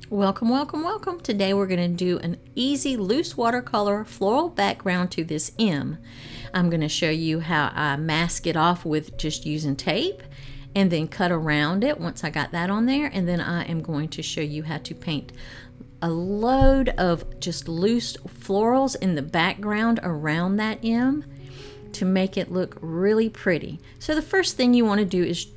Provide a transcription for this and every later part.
Welcome, welcome, welcome. Today we're going to do an easy loose watercolor floral background to this M. I'm going to show you how I mask it off with just using tape and then cut around it once I got that on there. And then I am going to show you how to paint a load of just loose florals in the background around that M to make it look really pretty. So the first thing you want to do is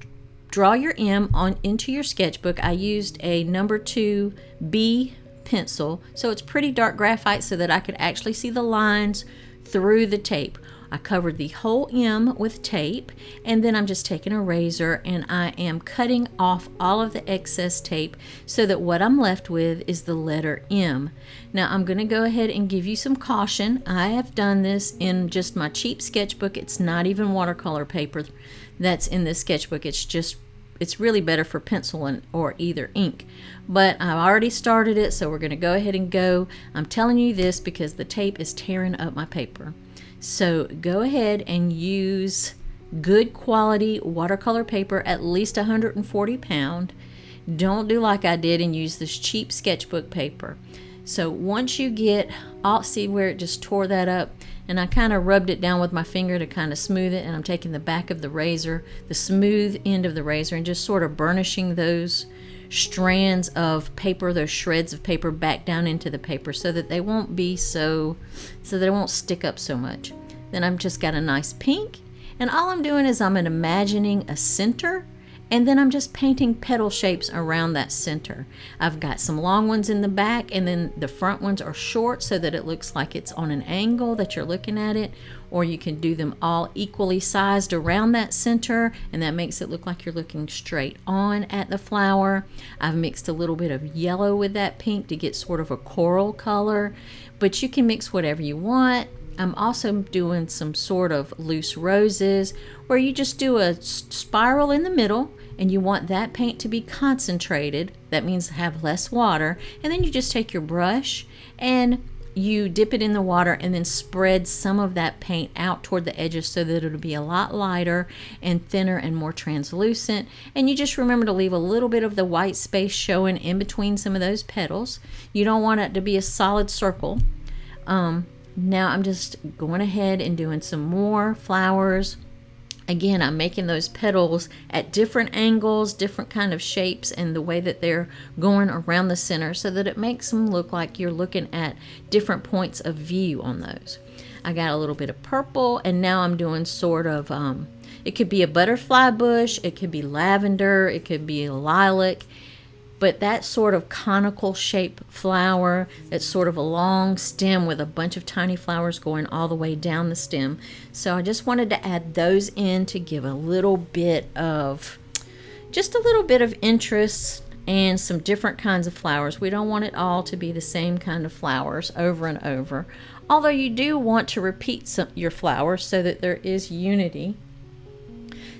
draw your M into your sketchbook. I used a number 2B pencil, so it's pretty dark graphite so that I could actually see the lines through the tape. I covered the whole M with tape, and then I'm just taking a razor and I am cutting off all of the excess tape so that what I'm left with is the letter M. Now I'm going to go ahead and give you some caution. I have done this in just my cheap sketchbook. It's not even watercolor paper that's in this sketchbook. It's really better for pencil or either ink. But I've already started it, so we're going to go ahead and go. I'm telling you this because the tape is tearing up my paper. So go ahead and use good quality watercolor paper, at least 140 pound. Don't do like I did and use this cheap sketchbook paper. So once you get, I'll see where it just tore that up, and I kind of rubbed it down with my finger to kind of smooth it, and I'm taking the back of the razor, the smooth end of the razor, and just sort of burnishing those strands of paper, those shreds of paper back down into the paper so that they won't be so they won't stick up so much. Then I've just got a nice pink, and all I'm doing is I'm imagining a center, and then I'm just painting petal shapes around that center. I've got some long ones in the back, and then the front ones are short so that it looks like it's on an angle that you're looking at it, or you can do them all equally sized around that center, and that makes it look like you're looking straight on at the flower. I've mixed a little bit of yellow with that pink to get sort of a coral color, but you can mix whatever you want. I'm also doing some sort of loose roses where you just do a spiral in the middle, and you want that paint to be concentrated. That means have less water, and then you just take your brush and you dip it in the water and then spread some of that paint out toward the edges so that it'll be a lot lighter and thinner and more translucent. And you just remember to leave a little bit of the white space showing in between some of those petals. You don't want it to be a solid circle. Now I'm just going ahead and doing some more flowers. Again, I'm making those petals at different angles, different kind of shapes, and the way that they're going around the center so that it makes them look like you're looking at different points of view on those. I got a little bit of purple, and now I'm doing sort of, it could be a butterfly bush, it could be lavender, it could be a lilac. But that sort of conical shape flower, that's sort of a long stem with a bunch of tiny flowers going all the way down the stem. So I just wanted to add those in to give a little bit of, just a little bit of interest and some different kinds of flowers. We don't want it all to be the same kind of flowers over and over. Although you do want to repeat your flowers so that there is unity.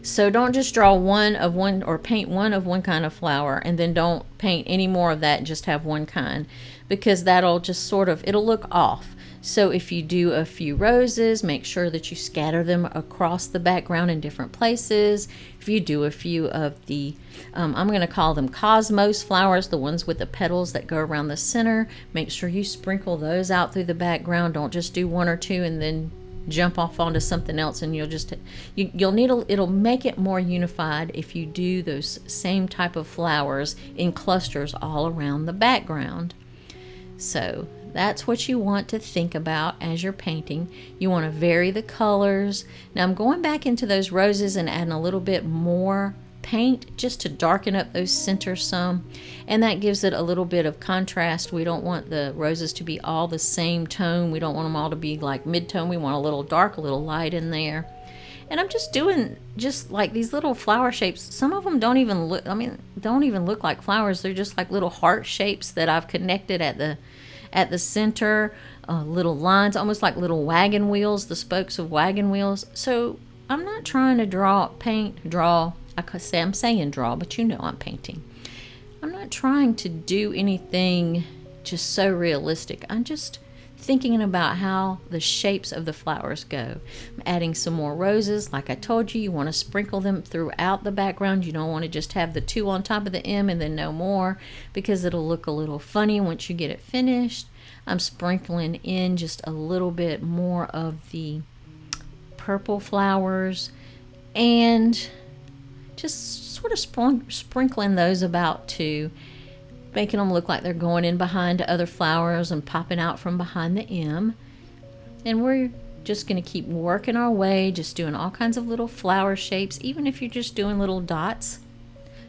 So don't just draw one of one or paint one of one kind of flower and then don't paint any more of that and just have one kind, because that'll just sort of, it'll look off. So if you do a few roses, make sure that you scatter them across the background in different places. If you do a few of the, I'm going to call them cosmos flowers, the ones with the petals that go around the center, make sure you sprinkle those out through the background. Don't just do one or two and then jump off onto something else, and you'll need it'll make it more unified if you do those same type of flowers in clusters all around the background. So that's what you want to think about as you're painting. You want to vary the colors. Now I'm going back into those roses and adding a little bit more paint just to darken up those centers some, and that gives it a little bit of contrast. We don't want the roses to be all the same tone. We don't want them all to be like mid-tone. We want a little dark, a little light in there. And I'm just doing just like these little flower shapes. Some of them don't even look like flowers. They're just like little heart shapes that I've connected at the center, little lines, almost like little wagon wheels, the spokes of wagon wheels. So I'm not trying to draw, I'm saying draw, but you know I'm painting. I'm not trying to do anything just so realistic. I'm just thinking about how the shapes of the flowers go. I'm adding some more roses. Like I told you, you want to sprinkle them throughout the background. You don't want to just have the two on top of the M and then no more, because it'll look a little funny once you get it finished. I'm sprinkling in just a little bit more of the purple flowers and just sort of sprinkling those about too, making them look like they're going in behind other flowers and popping out from behind the M. And we're just going to keep working our way, just doing all kinds of little flower shapes. Even if you're just doing little dots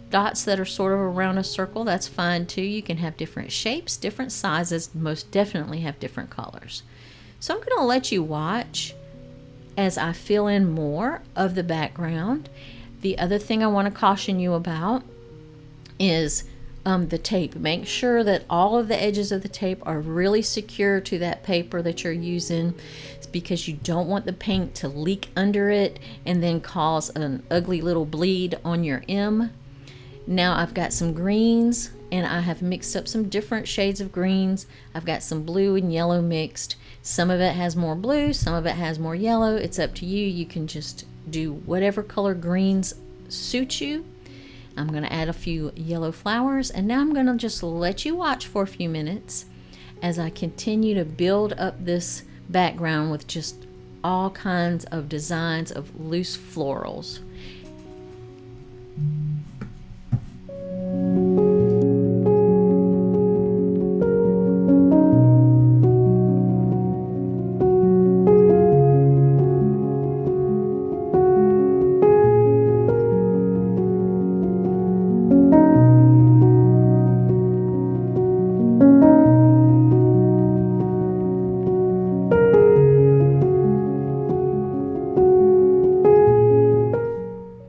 that are sort of around a circle, that's fine too. You can have different shapes, different sizes, most definitely have different colors. So I'm going to let you watch as I fill in more of the background. The other thing I want to caution you about is the tape. Make sure that all of the edges of the tape are really secure to that paper that you're using. It's because you don't want the paint to leak under it and then cause an ugly little bleed on your M. Now I've got some greens and I have mixed up some different shades of greens. I've got some blue and yellow mixed. Some of it has more blue, some of it has more yellow. It's up to you. You can just do whatever color greens suit you. I'm going to add a few yellow flowers, and now I'm going to just let you watch for a few minutes as I continue to build up this background with just all kinds of designs of loose florals.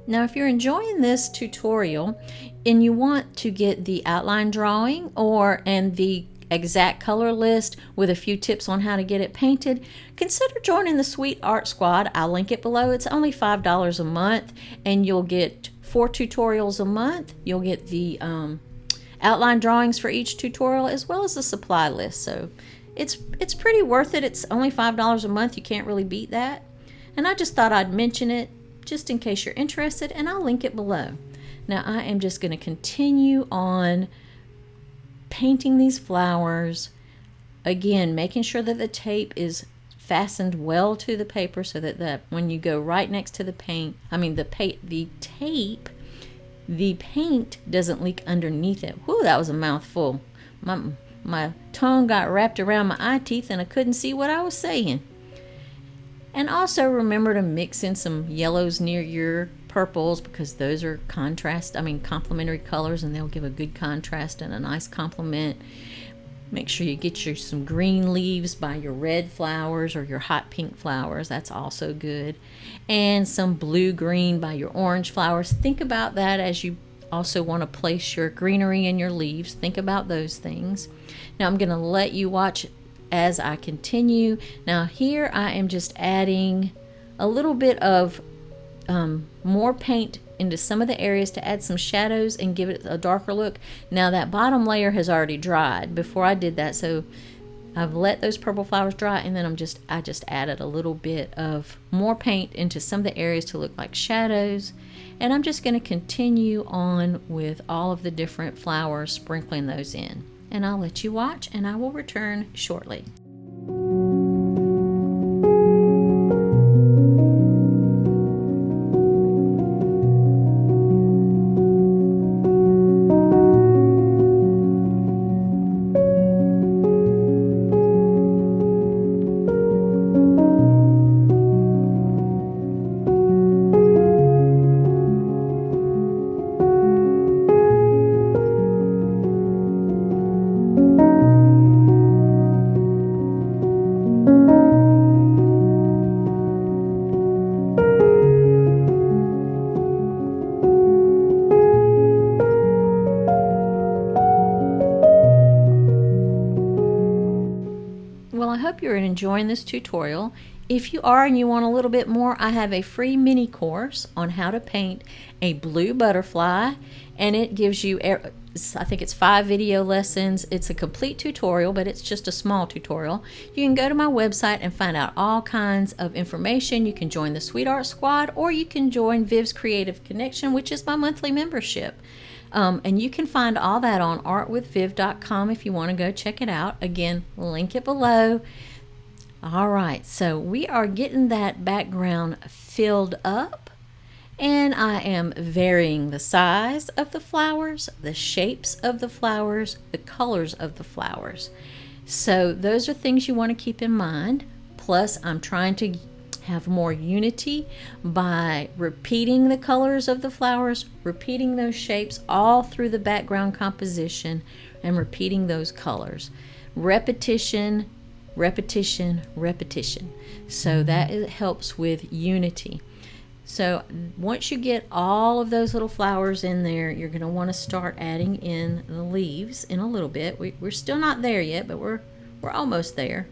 Now, if you're enjoying this tutorial and you want to get the outline drawing and the exact color list with a few tips on how to get it painted, consider joining the Sweet Art Squad. I'll link it below. It's only $5 a month, and you'll get 4 tutorials a month. You'll get the outline drawings for each tutorial as well as the supply list. So it's pretty worth it. It's only $5 a month. You can't really beat that. And I just thought I'd mention it just in case you're interested, and I'll link it below. Now I am just going to continue on painting these flowers, again making sure that the tape is fastened well to the paper so that when you go right next to the paint, the paint doesn't leak underneath it. Whew, that was a mouthful. My tongue got wrapped around my eye teeth and I couldn't see what I was saying. And also remember to mix in some yellows near your purples, because those are complementary colors, and they'll give a good contrast and a nice complement. Make sure you get some green leaves by your red flowers or your hot pink flowers. That's also good. And some blue-green by your orange flowers. Think about that as you also want to place your greenery in your leaves. Think about those things. Now I'm going to let you watch as I continue. Now here I am just adding a little bit of more paint into some of the areas to add some shadows and give it a darker look. Now that bottom layer has already dried before I did that, so I've let those purple flowers dry, and then I just added a little bit of more paint into some of the areas to look like shadows. And I'm just going to continue on with all of the different flowers, sprinkling those in. And I'll let you watch, and I will return shortly. Well, I hope you're enjoying this tutorial. If you are and you want a little bit more, I have a free mini course on how to paint a blue butterfly, and it gives you I think it's 5 video lessons. It's a complete tutorial, but it's just a small tutorial. You can go to my website and find out all kinds of information. You can join the Sweet Art Squad, or you can join Viv's Creative Connection, which is my monthly membership. And you can find all that on artwithviv.com if you want to go check it out. Again, link it below. All right, so we are getting that background filled up, and I am varying the size of the flowers, the shapes of the flowers, the colors of the flowers. So those are things you want to keep in mind. Plus, I'm trying to have more unity by repeating the colors of the flowers, repeating those shapes all through the background composition, and repeating those colors. Repetition, repetition, repetition. So that helps with unity. So once you get all of those little flowers in there, you're going to want to start adding in the leaves in a little bit. We're still not there yet, but we're almost there.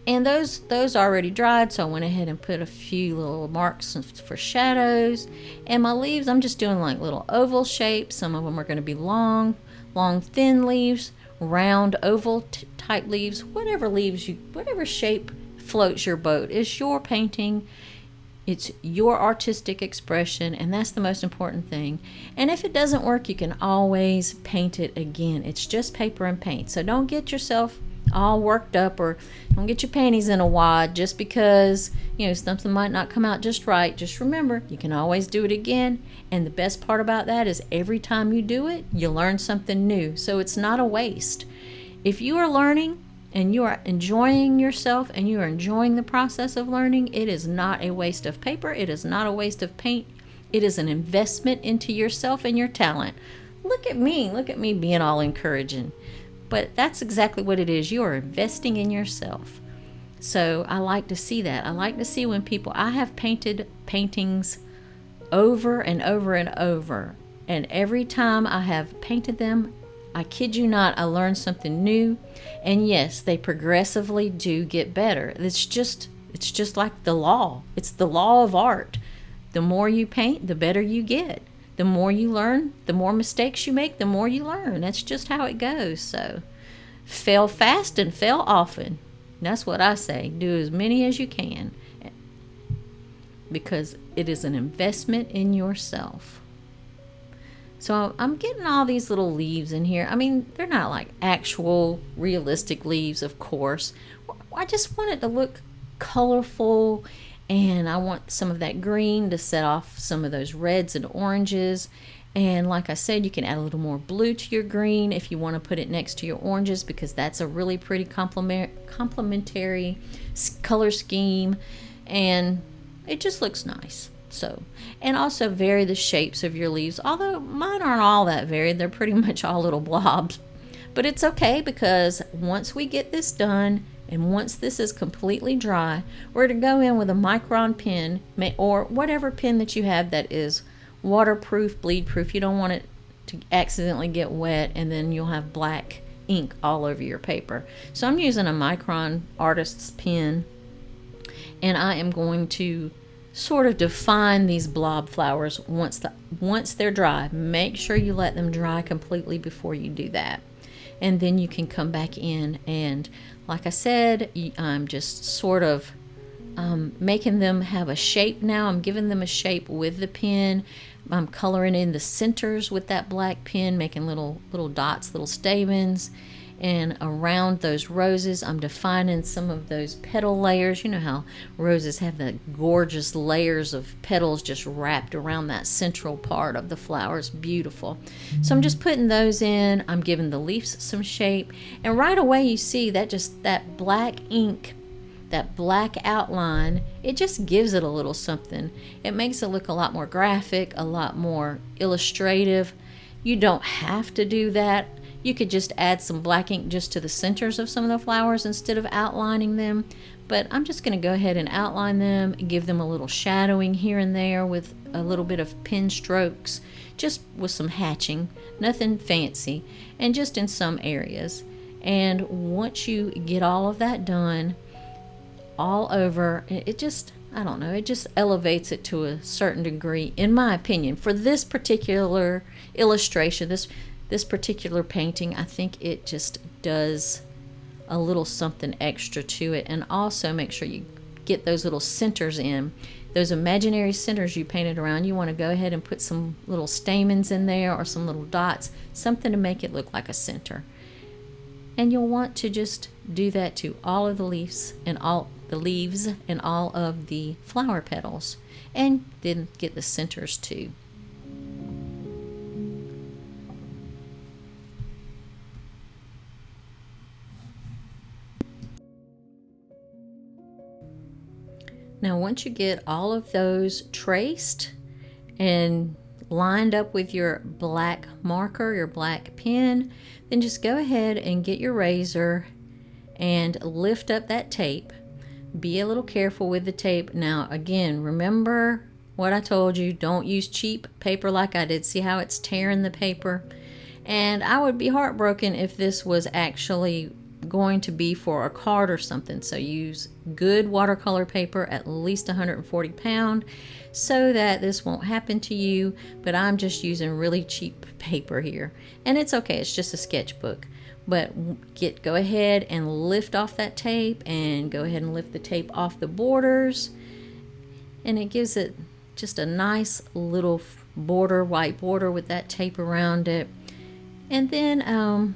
And those already dried, so I went ahead and put a few little marks for shadows. And my leaves, I'm just doing like little oval shapes. Some of them are going to be long, thin leaves, round, oval type leaves, whatever shape floats your boat. It's your painting. It's your artistic expression, and that's the most important thing. And if it doesn't work, you can always paint it again. It's just paper and paint. So don't get yourself all worked up, or don't get your panties in a wad just because something might not come out just right. Just remember, you can always do it again, and the best part about that is every time you do it, you learn something new. So it's not a waste. If you are learning and you are enjoying yourself and you are enjoying the process of learning, it is not a waste of paper. It is not a waste of paint. It is an investment into yourself and your talent. Look at me being all encouraging. But that's exactly what it is. You are investing in yourself. So I like to see that. I like to see when I have painted paintings over and over and over. And every time I have painted them, I kid you not, I learned something new. And yes, they progressively do get better. It's just like the law. It's the law of art. The more you paint, the better you get. The more you learn, the more mistakes you make, the more you learn. That's just how it goes. So fail fast and fail often. That's what I say. Do as many as you can, because it is an investment in yourself. So I'm getting all these little leaves in here. I mean, they're not like actual realistic leaves, of course. I just want it to look colorful, and I want some of that green to set off some of those reds and oranges. And like I said, you can add a little more blue to your green if you want to put it next to your oranges, because that's a really pretty complementary color scheme, and it just looks nice. So, and also vary the shapes of your leaves, although mine aren't all that varied. They're pretty much all little blobs, but it's okay, because once we get this done and once this is completely dry, we're to go in with a micron pen, or whatever pen that you have that is waterproof, bleed proof. You don't want it to accidentally get wet and then you'll have black ink all over your paper. So I'm using a micron artist's pen, and I am going to sort of define these blob flowers once they're dry. Make sure you let them dry completely before you do that. And then you can come back in, and like I said, I'm just sort of making them have a shape now. I'm giving them a shape with the pen. I'm coloring in the centers with that black pen, making little dots, little stamens. And around those roses, I'm defining some of those petal layers. You know how roses have the gorgeous layers of petals just wrapped around that central part of the flower. It's beautiful. So I'm just putting those in. I'm giving the leaves some shape. And right away you see that black ink, that black outline, it just gives it a little something. It makes it look a lot more graphic, a lot more illustrative. You don't have to do that. You could just add some black ink just to the centers of some of the flowers instead of outlining them. But I'm just going to go ahead and outline them and give them a little shadowing here and there with a little bit of pen strokes, just with some hatching, nothing fancy, and just in some areas. And once you get all of that done, all over, I don't know, it just elevates it to a certain degree, in my opinion. For this particular illustration, this particular painting, I think it just does a little something extra to it. And also make sure you get those little centers in. Those imaginary centers you painted around, you want to go ahead and put some little stamens in there or some little dots, something to make it look like a center. And you'll want to just do that to all of the leaves and all of the flower petals, and then get the centers too. Now once you get all of those traced and lined up with your black marker, your black pen, then just go ahead and get your razor and lift up that tape. Be a little careful with the tape. Now again, remember what I told you, don't use cheap paper like I did. See how it's tearing the paper? And I would be heartbroken if this was actually going to be for a card or something. So use good watercolor paper, at least 140 pound, so that this won't happen to you. But I'm just using really cheap paper here, and it's okay, it's just a sketchbook. But go ahead and lift off that tape, and go ahead and lift the tape off the borders, and it gives it just a nice little border, white border with that tape around it. And then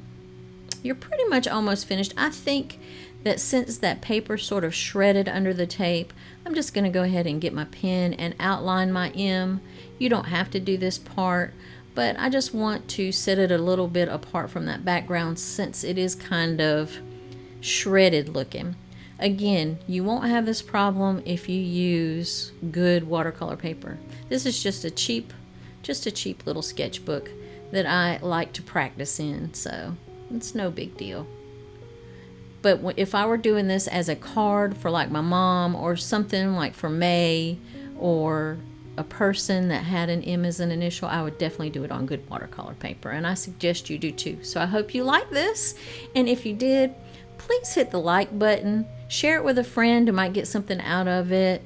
you're pretty much almost finished. I think that since that paper sort of shredded under the tape, I'm just going to go ahead and get my pen and outline my M. You don't have to do this part, but I just want to set it a little bit apart from that background since it is kind of shredded looking. Again, you won't have this problem if you use good watercolor paper. This is just a cheap little sketchbook that I like to practice in, so it's no big deal. But if I were doing this as a card for like my mom, or something like for May, or a person that had an M as an initial, I would definitely do it on good watercolor paper, and I suggest you do too. So I hope you like this, and if you did, please hit the like button, share it with a friend who might get something out of it,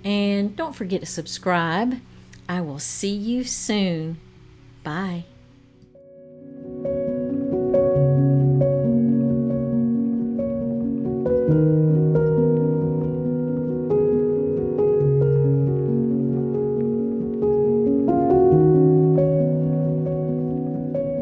and don't forget to subscribe. I will see you soon. Bye.